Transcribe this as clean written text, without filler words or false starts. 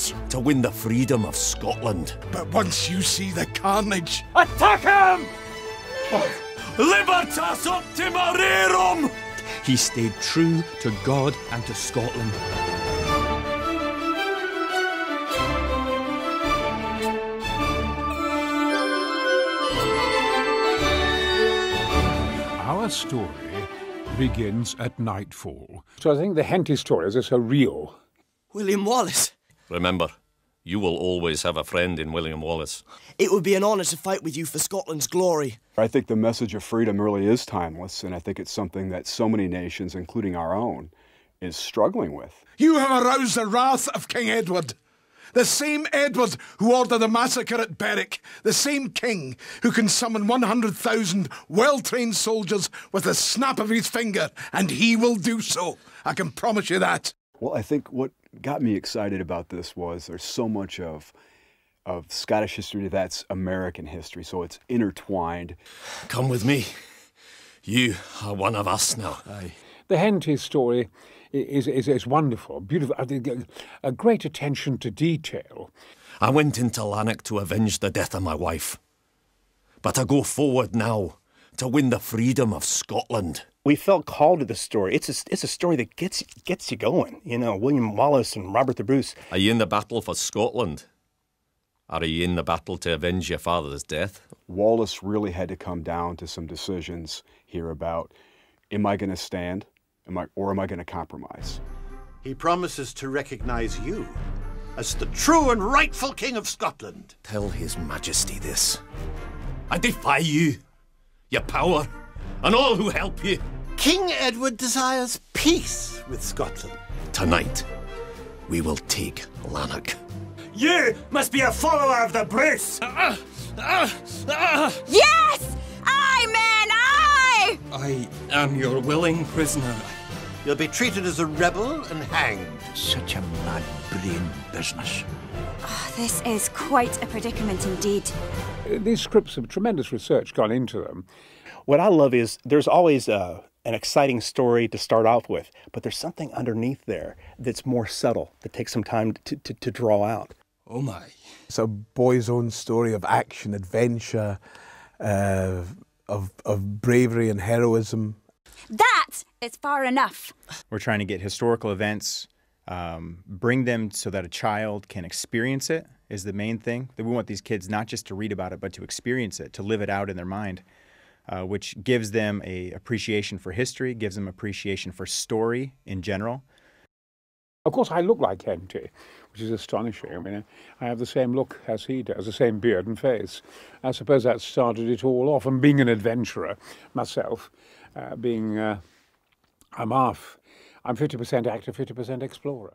this to win the freedom of Scotland. But once you see the carnage... Attack him! Libertas optima rerum! He stayed true to God and to Scotland. Our story begins at nightfall. So I think the Henty stories are so real. William Wallace. Remember, you will always have a friend in William Wallace. It would be an honour to fight with you for Scotland's glory. I think the message of freedom really is timeless, and I think it's something that so many nations, including our own, is struggling with. You have aroused the wrath of King Edward. The same Edward who ordered the massacre at Berwick. The same king who can summon 100,000 well-trained soldiers with the snap of his finger, and he will do so. I can promise you that. Well, I think what got me excited about this was there's so much of Scottish history that's American history, so it's intertwined. Come with me. You are one of us now. Aye. The Henty story is wonderful, beautiful, a great attention to detail. I went into Lanark to avenge the death of my wife. But I go forward now to win the freedom of Scotland. We felt called to the story. It's a story that gets you going. You know, William Wallace and Robert the Bruce. Are you in the battle for Scotland? Are you in the battle to avenge your father's death? Wallace really had to come down to some decisions here about, am I going to stand? Or am I going to compromise? He promises to recognize you as the true and rightful King of Scotland. Tell His Majesty this. I defy you, your power, and all who help you. King Edward desires peace with Scotland. Tonight, we will take Lanark. You must be a follower of the Bruce! Yes! Aye, men, aye! I am your willing prisoner. You'll be treated as a rebel and hanged. Such a mad brain business. Oh, this is quite a predicament indeed. These scripts have tremendous research gone into them. What I love is there's always an exciting story to start off with, but there's something underneath there that's more subtle, that takes some time to draw out. Oh my. It's a boy's own story of action, adventure, of bravery and heroism. That is far enough. We're trying to get historical events, bring them so that a child can experience it is the main thing. We want these kids not just to read about it, but to experience it, to live it out in their mind, which gives them an appreciation for history, gives them appreciation for story in general. Of course, I look like Henty, which is astonishing. I mean, I have the same look as he does, the same beard and face. I suppose that started it all off. And being an adventurer myself, I'm 50% actor, 50% explorer.